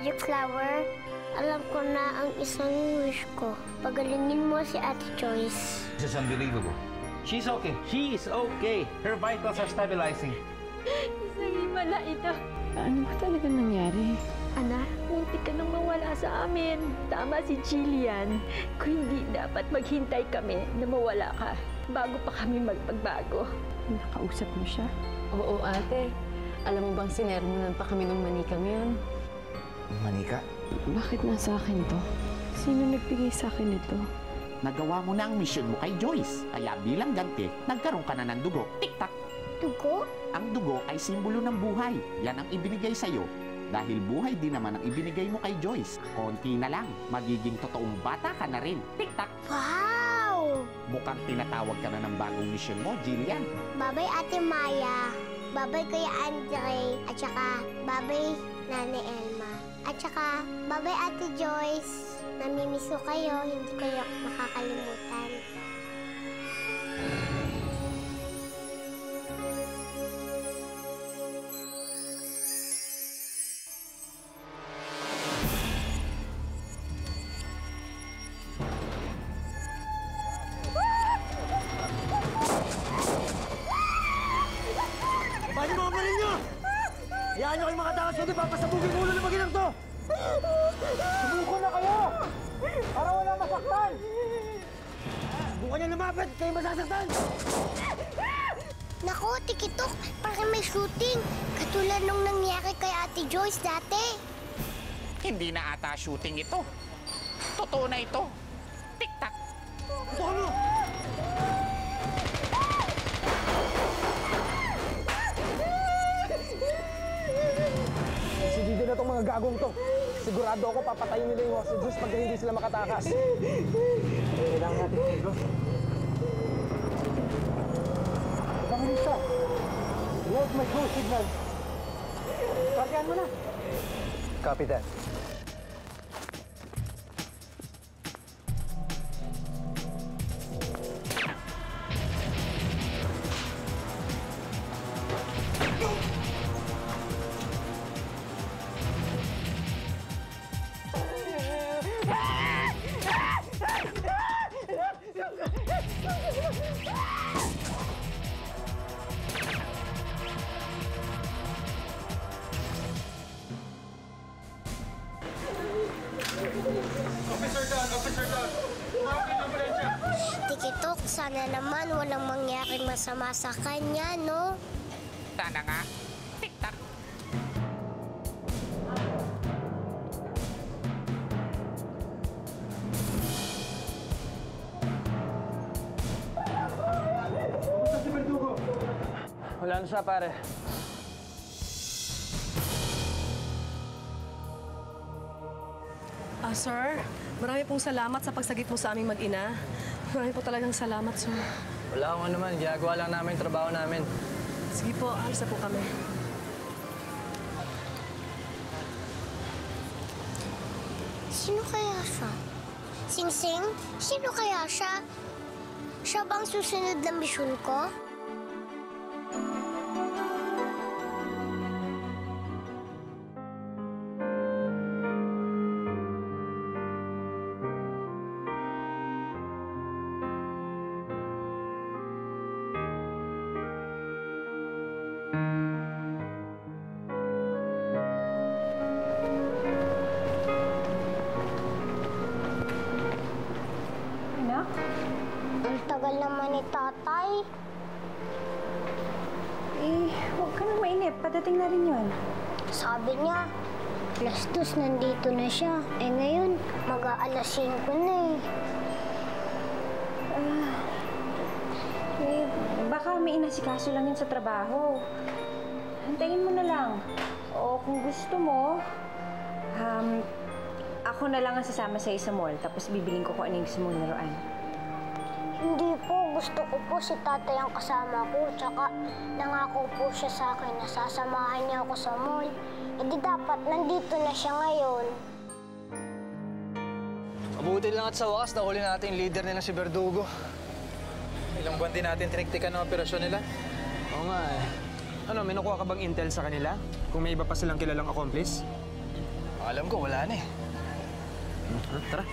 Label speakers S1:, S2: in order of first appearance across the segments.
S1: magic flower, alam ko na ang isang wish ko. Pagalingin mo si Ate Joyce.
S2: This is unbelievable. She's okay. She is okay. Her vitals are stabilizing.
S3: Isang himala ito.
S4: Ano ba talaga nangyari?
S3: Anak, muntik ka nang mawala sa amin. Tama si Jillian. Kung hindi, dapat maghintay kami na mawala ka bago pa kami magpagbago.
S4: Nakausap mo siya?
S5: Oo, ate. Alam mo bang sinermonan pa kami ng manika ngayon?
S2: Manika?
S4: Bakit nasa akin to? Sino nagbigay sa akin ito?
S6: Nagawa mo na ang misyon mo kay Joyce. Kaya bilang ganti, nagkaroon ka na ng dugo. Tik-tak!
S1: Dugo?
S6: Ang dugo ay simbolo ng buhay. Yan ang ibinigay sa'yo. Dahil buhay din naman ang ibinigay mo kay Joyce. Konti na lang, magiging totoong bata ka na rin. Tik-tak!
S1: Wow!
S6: Mukhang tinatawag ka na ng bagong misyon mo, Jillian.
S1: Babay Ate Maya. Babay Kuya Andre. At saka babay Nani Elma. At saka babay Ate Joyce. Namimiss ko kayo, hindi kayo makakalimutan.
S7: Paano mga panin nyo? Hayaan nyo kayong mga takas kundi papasabugin ulo ng maginang to! Subuko na kayo! Para wala masaktan! Subukan nyo lumapit, kayo masasaktan!
S1: Naku, Tikitok, parang may shooting. Katulad nung nangyari kay Ate Joyce dati.
S6: Hindi na ata shooting ito. Totoo na ito. Tik-tak!
S7: Tutukan mo! Decidido na itong mga gagong to. Sigurado ako papatayin nila yung si Zeus pag hindi sila makatakas. Kailangan natin dito. Pangilista, load my go signal. Parkehan mo na. Copy that.
S1: Tikitok, sana naman walang mangyaring masama sa kanya, no?
S6: Sana nga. Tik-tak!
S7: Wala na siya, pare.
S8: Sir, marami pong salamat sa pagsagip mo sa aming mag-ina. Marami po talagang salamat, sir.
S7: Wala akong naman. Ginagawa lang namin yung trabaho namin.
S8: Sige po, alis na po kami.
S1: Sino kaya siya? Sing-Sing? Sino kaya siya? Siya bang susunod na misyon ko? Ang tagal naman ni Tatay.
S4: Huwag ka nang mainip. Padating na rin yun.
S1: Sabi niya, alas 2 nandito na siya. Ngayon, mag-aalas 5 na
S4: Baka may inasikaso lang yun sa trabaho. Hantayin mo na lang. O kung gusto mo, ako na lang ang sasama sa'yo sa mall. Tapos bibiling ko kung ano yung gusto mong laruan.
S1: Hindi po, gusto ko po si Tatay ang kasama ko. Tsaka nangako po siya sa akin na sasamahan niya ako sa mall. Di dapat nandito na siya ngayon.
S7: Mabuti lang at sa wakas, nahuli natin yung leader nila si Verdugo. Ilang buwan din natin tiniktikan ng operasyon nila.
S9: Oo nga eh. Ano, may nakuha ka bang intel sa kanila? Kung may iba pa silang kilalang accomplice?
S7: Alam ko, wala na eh.
S2: Tara.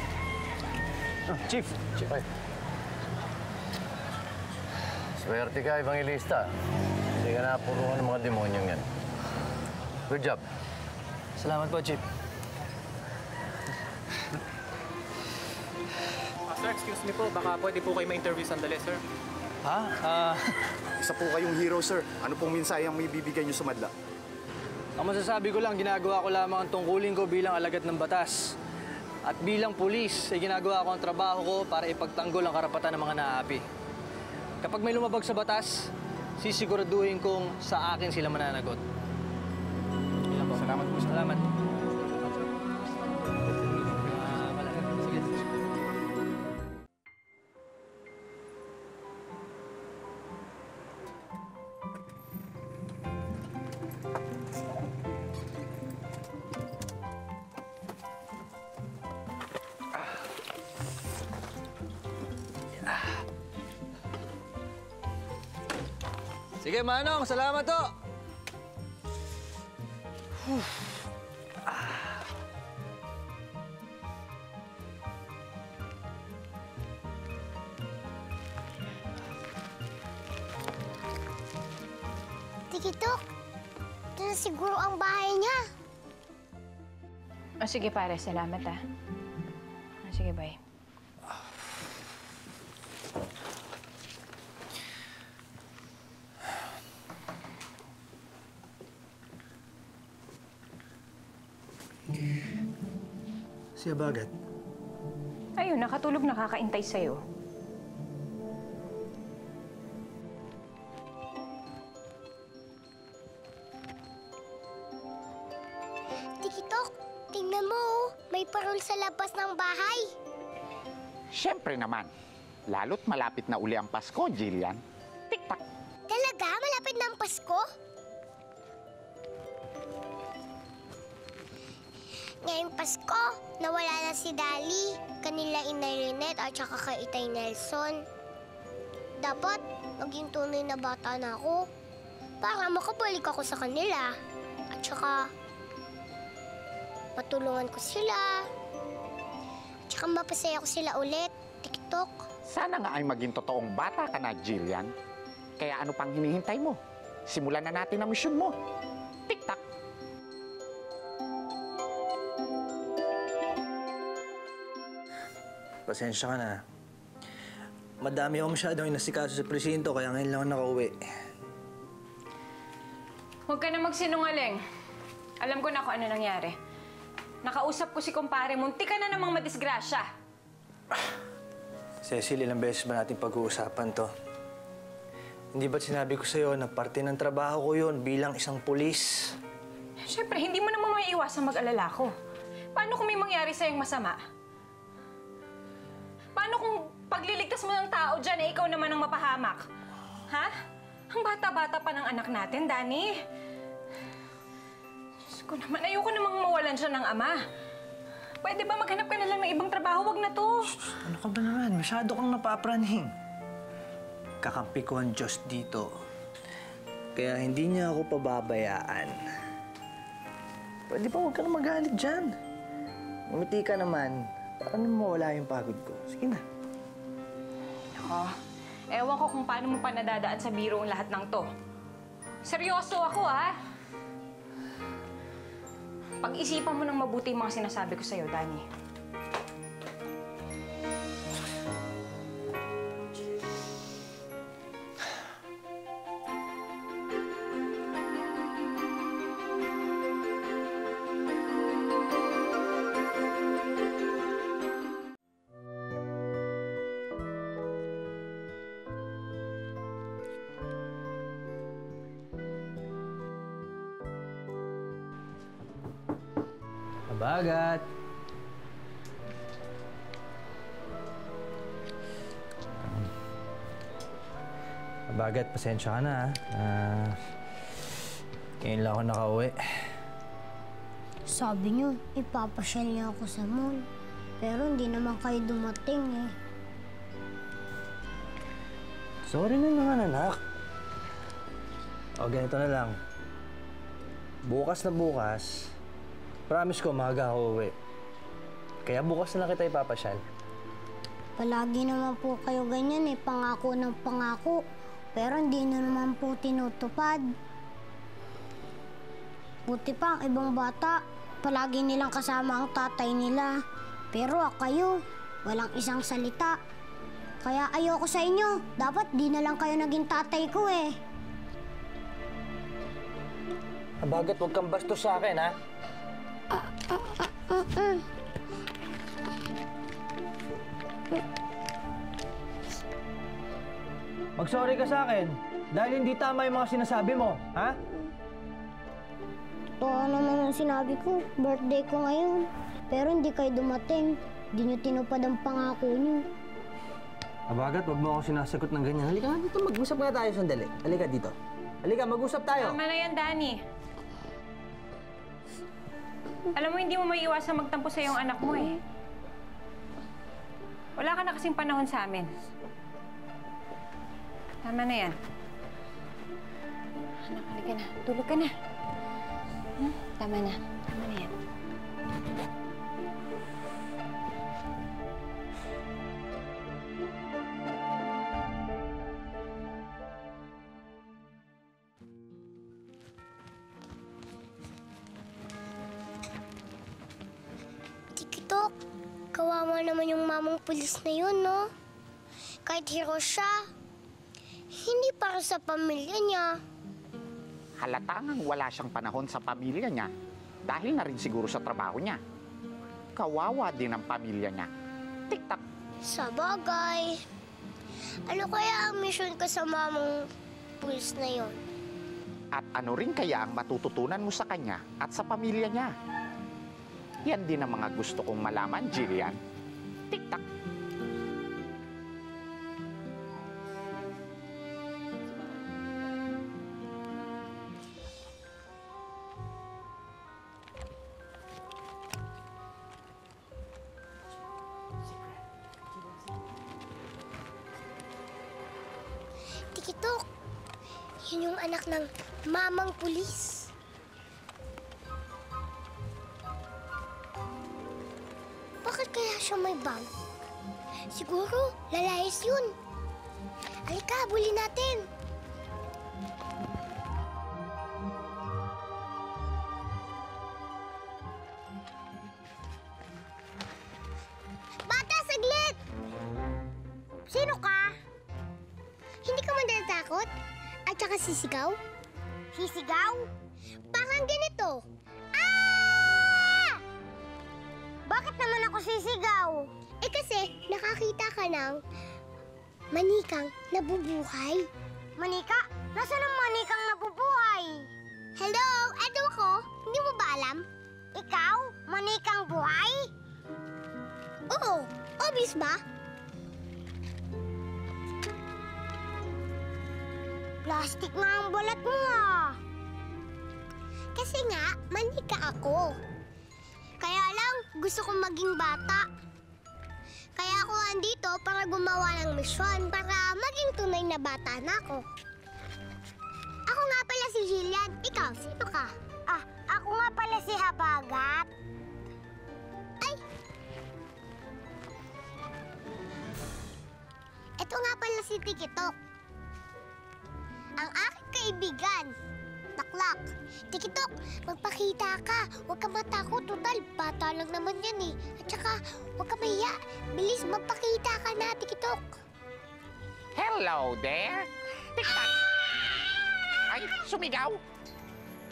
S2: Chief.
S9: Chief, ay. Swerte ka, Evangelista. Hindi ka napuruan ng mga demonyong yan. Good job.
S7: Salamat po, Chief.
S10: Sir, excuse me po. Baka pwede po kayo ma-interview sandali, sir.
S7: Ha?
S11: Isa po kayong hero, sir. Ano pong mensahe ang may bibigay niyo sa madla?
S7: Ang masasabi ko lang, ginagawa ko lamang ang tungkulin ko bilang alagad ng batas. At bilang pulis, ay ginagawa ko ang trabaho ko para ipagtanggol ang karapatan ng mga naaapi. Kapag may lumabag sa batas, sisiguraduhin kong sa akin sila mananagot.
S11: Salamat po.
S7: Salamat. Sige, Manong. Salamat to.
S1: Tikitok, ito na siguro ang bahay niya.
S4: Oh, sige pare, salamat ah. Sige, bye.
S7: Siya bagat.
S4: Ayun, nakatulog nakakaintay sa'yo.
S1: Tikitok, tingnan mo oh. May parol sa labas ng bahay.
S6: Siyempre naman. Lalo't malapit na uli ang Pasko, Jillian. Tik-tak.
S1: Talaga? Malapit na ang Pasko? Ngayong Pasko, nawala na si Dali, kanila Inay Lynette at saka kay Itay Nelson. Dapat maging tunay na bata na ako para makabalik ako sa kanila. At saka matulungan ko sila. At saka mapasaya ko sila ulit. TikTok.
S6: Sana nga ay maging totoong bata ka na, Jillian. Kaya ano pang hinihintay mo? Simulan na natin ang misyon mo. Tik-tak.
S7: Pasensya ka na. Madami ako masyadong inasikaso sa presinto, kaya ngayon lang ako nakauwi.
S4: Huwag ka na magsinungaling. Alam ko na kung ano nangyari. Nakausap ko si kumpare, munti ka na namang madisgrasya.
S7: Cecil, ilang beses ba natin pag-uusapan to? Hindi ba't sinabi ko sa'yo na parte ng trabaho ko yun bilang isang pulis?
S4: Siyempre, hindi mo naman maiiwasang mag-alala ko. Paano kung may mangyari sa'yong masama? Paano kung pagliligtas mo ng tao dyan, eh, ikaw naman ang mapahamak? Ha? Ang bata-bata pa ng anak natin, Danny. Diyos ko naman, ayoko namang mawalan siya ng ama. Pwede ba maghanap ka na lang ng ibang trabaho? Wag na to.
S7: Ano ka ba naman? Masyado kang napapraning. Kakampi ko ang Diyos dito. Kaya hindi niya ako pababayaan. Pwede ba huwag ka na magalit dyan? Umiti ka naman. Para naman mawala yung pagod ko. Sige na.
S4: Ako, ewan ko kung paano mo pa nadadaan sa biro ang lahat ng to. Seryoso ako, ha? Pag-isipan mo ng mabuti yung mga sinasabi ko sa'yo, Danny.
S7: Bagat. Bagat, pasensya ka na, ha? Ngayon lang ako nakauwi.
S1: Sabi niyo, ipapasyal niya ako sa mall. Pero hindi naman kayo dumating eh.
S7: Sorry na naman, anak. O, ganito na lang. Bukas na bukas, Promise ko, maaga ako uwi. Kaya bukas na lang kita ipapasyal.
S1: Palagi naman po kayo ganyan pangako ng pangako. Pero hindi nyo naman po tinutupad. Buti pa ang ibang bata, palagi nilang kasama ang tatay nila. Pero kayo, walang isang salita. Kaya ayoko sa inyo. Dapat di na lang kayo naging tatay ko
S7: Abagat, huwag kang bastos sa akin, ha? Mag-sorry ka sa akin dahil hindi tama yung mga sinasabi mo, ha?
S1: Oo naman ang sinabi ko. Birthday ko ngayon. Pero hindi kayo dumating. Hindi nyo tinupad ang pangako nyo.
S7: Abagat, huwag mo ako sinasagot ng ganyan. Halika nga dito, mag-usap nga tayo sandali. Halika dito. Halika, mag-usap tayo.
S4: Tama na yan, Danny. Alam mo, hindi mo maiiwasang magtampo sa iyong anak mo Wala ka na kasing panahon sa amin. Tama na yan. Anak, halika na. Tulog ka na. Tama na. Tama na yan.
S1: Tikitok, kawawa naman yung mamang pulis na yun, no? Kahit hero siya, hindi para sa pamilya niya.
S6: Halata ngang wala siyang panahon sa pamilya niya dahil na rin siguro sa trabaho niya. Kawawa din ang pamilya niya. Tik-tak.
S1: Sa bagay. Ano kaya ang mission ko sa mamang pulis na yon?
S6: At ano rin kaya ang matututunan mo sa kanya at sa pamilya niya? Yan din ang mga gusto kong malaman, Jillian. Tik-tak.
S1: Tikitok, yun yung anak ng mamang pulis. Bakit kaya siya may bag? Siguro, lalayas yun. Halika, habulin natin. Bata, saglit! Sino ka? Hindi ka man natatakot? At saka sisigaw? Sisigaw? Parang ganito. Ah! Bakit naman ako sisigaw? Eh kasi nakakita ka ng manikang nabubuhay. Manika? Nasaan ang manikang nabubuhay? Hello? Eto ako. Hindi mo ba alam? Ikaw? Manikang buhay? Oo. Obvious ba? Plastic nga ang balat mo Kasi nga, manika ako. Kaya lang, gusto kong maging bata. Kaya ako andito para gumawa ng misyon para maging tunay na bata na ako. Ako nga pala si Jillian. Ikaw, sino ka? Ako nga pala si Habagat. Ay! Ito nga pala si Tikitok. Ang aking kaibigan. Taklak. Tikitok, magpakita ka. Huwag ka matakot. Total, bata lang naman yan At saka, huwag ka mahiya. Bilis, magpakita ka na, Tikitok.
S6: Hello there. Tik-tak. Ay, sumigaw.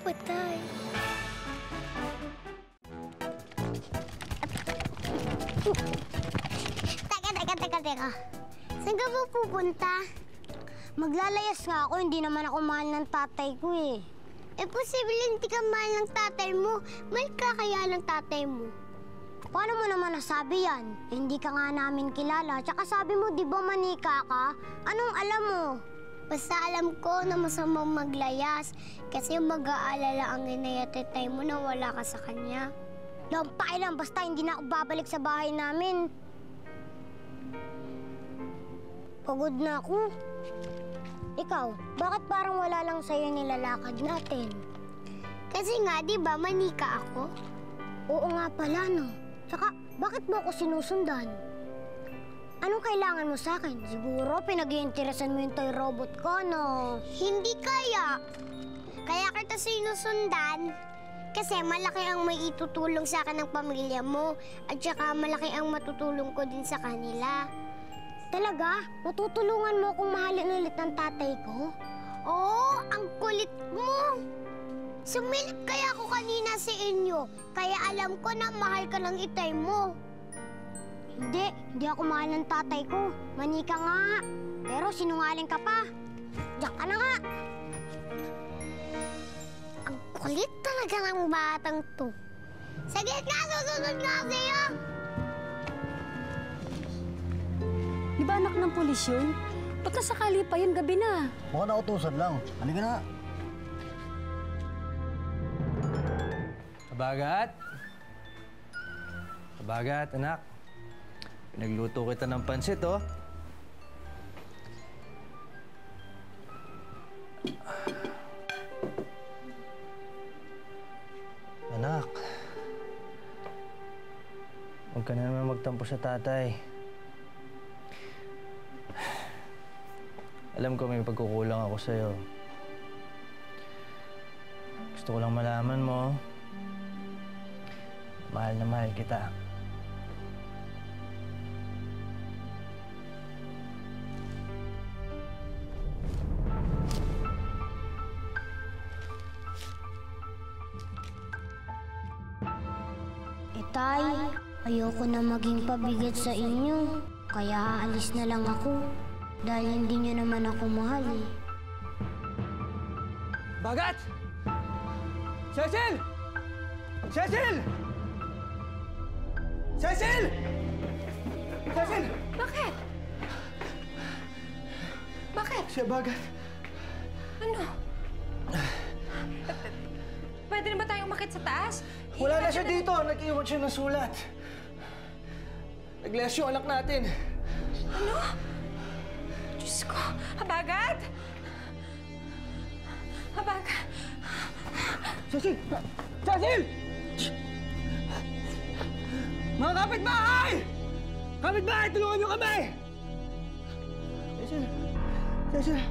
S1: Patay. Teka. Saan ka ba pupunta? Maglalayas nga ako, hindi naman ako mahal ng tatay ko posible hindi ka mahal ng tatay mo. Mahal ka kaya ng tatay mo. Paano mo naman nasabi yan? Hindi ka nga namin kilala. Tsaka sabi mo, di ba manika ka? Anong alam mo? Basta alam ko na masamang maglayas. Kasi mag-aalala ang inay at tatay mo na wala ka sa kanya. Lampay lang, basta hindi na ako babalik sa bahay namin. Pagod na ako. Ikaw, bakit parang wala lang sa'yo nilalakad natin? Kasi nga, di ba, manika ako? Oo nga pala, no? Tsaka, bakit mo ako sinusundan? Anong kailangan mo sa akin? Siguro pinag-iinteresan mo yung toy robot ko, no? Hindi kaya. Kaya kita sinusundan kasi malaki ang may itutulong sa akin ng pamilya mo at saka malaki ang matutulong ko din sa kanila. Talaga? Matutulungan mo akong mahalin ulit ng tatay ko? Oo, ang kulit mo! Sumilip kaya ako kanina sa inyo, kaya alam ko na mahal ka ng itay mo. Hindi ako mahal ng tatay ko. Manika nga. Pero sinungaling ka pa. Diyan ka na nga. Ang kulit talaga ng batang to. Sige nga, susunod nga sa'yo.
S12: Di ba anak ng pulis yun? Ba't nasakali pa yun gabi na?
S7: Mukhang nautusan lang. Halika na.
S13: Kabagat? Kabagat, anak. Pinagluto kita ng pansit, oh. Anak. Huwag ka na naman magtampo sa tatay. Alam ko may pagkukulang ako sa'yo. Gusto ko lang malaman mo, mahal na mahal kita.
S1: Tay, ayoko na maging pabigat sa inyo. Kaya aalis na lang ako. Dahil hindi niyo naman ako mahal eh.
S13: Bagat! Cecil! Cecil! Cecil! Cecil!
S4: Bakit? Bakit?
S13: Siya Bagat.
S4: Ano? Pwede na ba tayong umakit sa taas?
S13: Wala na siya dito. Nag-iwan siya ng sulat. Nag-less yung anak natin.
S4: Ano? Diyos ko! Habagat! Habagat!
S13: Cecil! Cecil! Mga kapitbahay! Kapitbahay, tulungan niyo kami! Cecil! Cecil!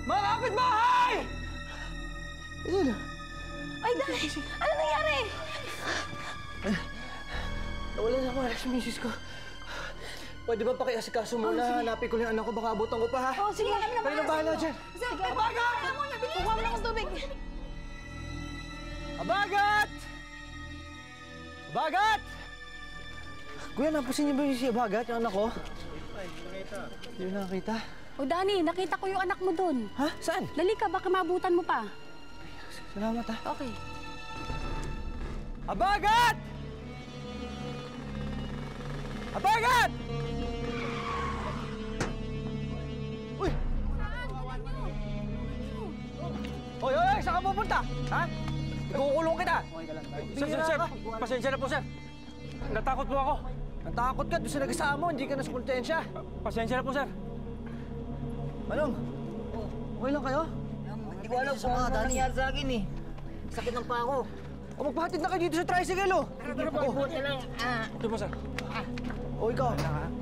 S13: Mga kapitbahay! Cecil!
S12: Ay, Day! Ano nangyari?
S13: Nawala na ako si misis ko. Pwede ba pakiasikaso muna? Hanapin ko lang yung anak ko. Baka abutan ko pa, ha?
S12: Oh, sige, kami na
S13: Kayo na bahala dyan.
S12: Sige, Abagat! Kuha mo na akong tubig.
S13: Abagat! Abagat! Kuya, napasin niyo ba si Abagat, yung anak ko? Hindi ko nakakita.
S12: O, Dani, nakita ko yung anak mo doon.
S13: Ha? Saan?
S12: Dali ka, baka maabutan mo pa.
S13: Salamat, ha?
S12: Okay.
S13: Abagat! Abagat! Uy! Hoy, hoy! Saan ka pupunta? Ha? Ikukulong kita!
S2: Sir, pasensya na po, sir. Natakot po ako.
S13: Natakot ka doon sa nagasama mo, hindi ka na sa konsensya.
S2: Pasensya na po, sir.
S13: Manong, okay lang kayo?
S7: Hindi ko alam kung ano nangyari sa akin eh. Sakit ng paa ko.
S13: O magpahatid na kayo dito sa tricycle, oh!
S2: Ito po, sir.
S13: O ikaw,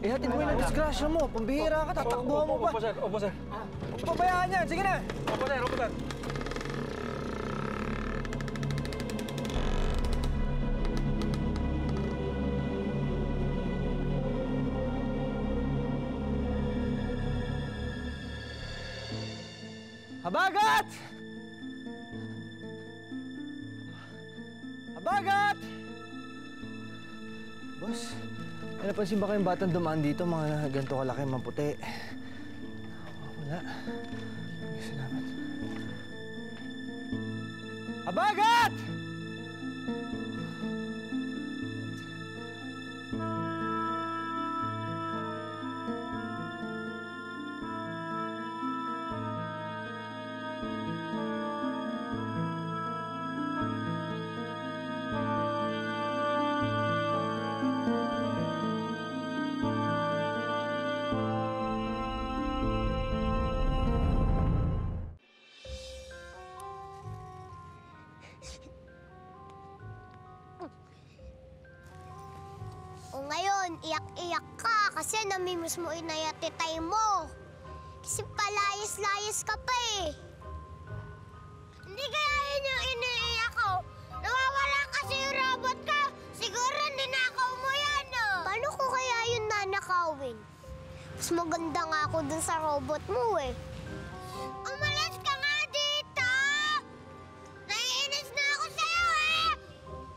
S13: ihatid mo yung disgrasya mo. Pambihira ka, tatakbuhan mo pa.
S2: Opo, sir. Opo, sir.
S13: Huwag pabayaan yan. Sige na!
S2: Opo, sir. Opo, sir.
S13: Abagat! Abagat! Boss, may napansin ba kayong batang dumaan dito? Mga ganito kalaki, maputi. Wala. Salamat. Abagat!
S1: ngayon, iyak-iyak ka kasi namimiss mo inay at titay mo. Kasi palayas-layas ka pa eh. Hindi kaya yun yung iniiyak ko. Nawawala kasi yung robot ka. Siguro ninakaw mo yan, oh. Paano ko kaya yun nanakawin? Mas maganda nga ako dun sa robot mo eh. Umalis ka nga dito! Naiinis na ako sa'yo eh!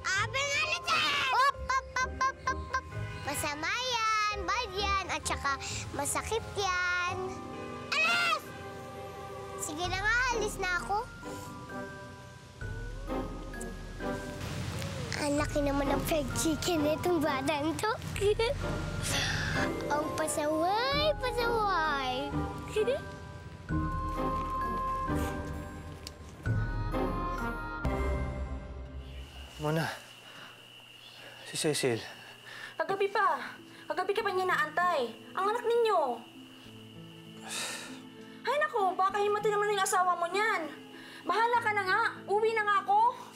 S1: Alis eh! Masama yan, bad yan, at saka masakit yan. Alis! Sige na nga, alis na ako. Ang laki naman ng fried chicken itong batang to. Ang pasaway, pasaway.
S13: Mona, si Cecil.
S14: Kagabi pa. Kagabi ka pa niya naantay. Ang anak ninyo. Ay naku, baka himati naman yung asawa mo niyan. Bahala ka na nga. Uwi na nga ako.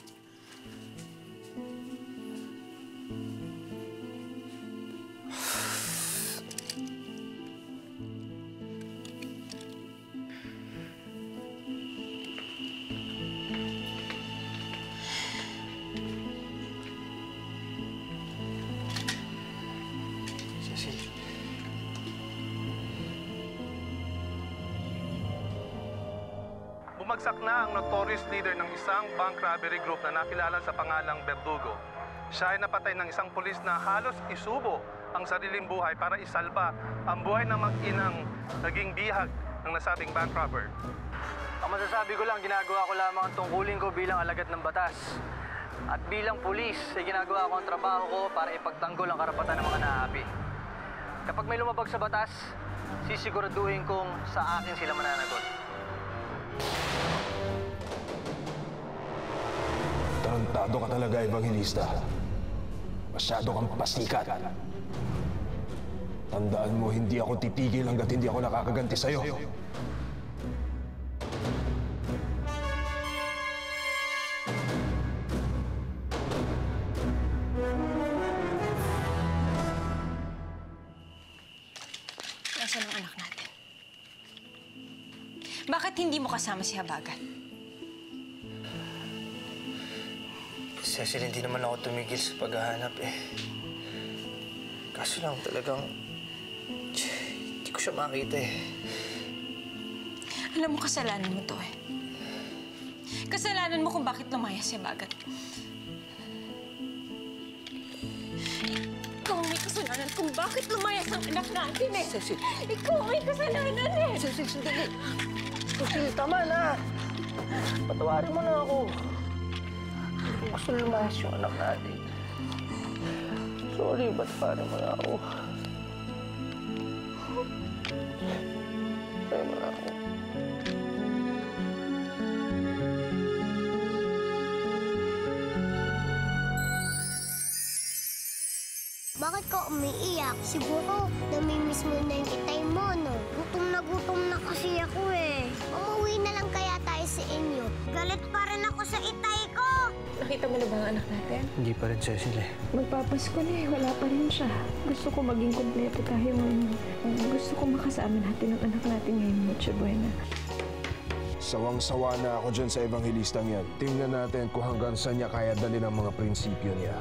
S15: Bumagsak na ang notorious leader ng isang bank robbery group na nakilala sa pangalang Verdugo. Siya ay napatay ng isang pulis na halos isubo ang sariling buhay para isalba ang buhay ng mag-inang naging bihag ng nasabing bank robber.
S10: Ang masasabi ko lang, ginagawa ko lamang ang tungkulin ko bilang alagad ng batas. At bilang pulis, ay ginagawa ko ang trabaho ko para ipagtanggol ang karapatan ng mga naapi. Kapag may lumabag sa batas, sisiguraduhin kong sa akin sila mananagot.
S16: Tarantado ka talaga, Evangelista. Masyado kang pasikat. Tandaan mo, hindi ako titigil hanggat hindi ako nakakaganti sa'yo.
S4: Nasaan ang anak natin? Bakit hindi mo kasama si Habagat?
S13: Cecil, hindi naman ako tumigil sa paghahanap eh. Kaso lang talagang... hindi ko siya makita eh.
S4: Alam mo, kasalanan mo to eh. Kasalanan mo kung bakit lumaya si Habagat. Ikaw ang may kasalanan kung bakit lumayas ang anak natin eh.
S13: Cecil.
S4: Ikaw ang may kasalanan eh.
S13: Cecil, sandali. Cecil, tama na. Patawarin mo na ako. Gusto lumayas yung anak natin. Sorry, ba't parang mo na ako? Parang mo na ako.
S1: Bakit ka umiiyak? Siguro namimiss mo na yung itay mo, no? Gutom na kasi ako eh. Umuwi na lang kaya tayo sa inyo. Galit pa rin ako sa itay ko!
S3: Nakita mo na ba ang anak natin?
S13: Hindi pa rin, Cecil eh.
S3: Magpapasko na eh. Wala pa rin siya. Gusto ko maging kompleto tayo ngayon. Gusto ko makasama natin ang anak natin ngayon, Noche Buena.
S16: Sawang-sawa na ako dyan sa Evangelistang yan. Tingnan natin kung hanggang saan niya kaya dali ng mga prinsipyo niya.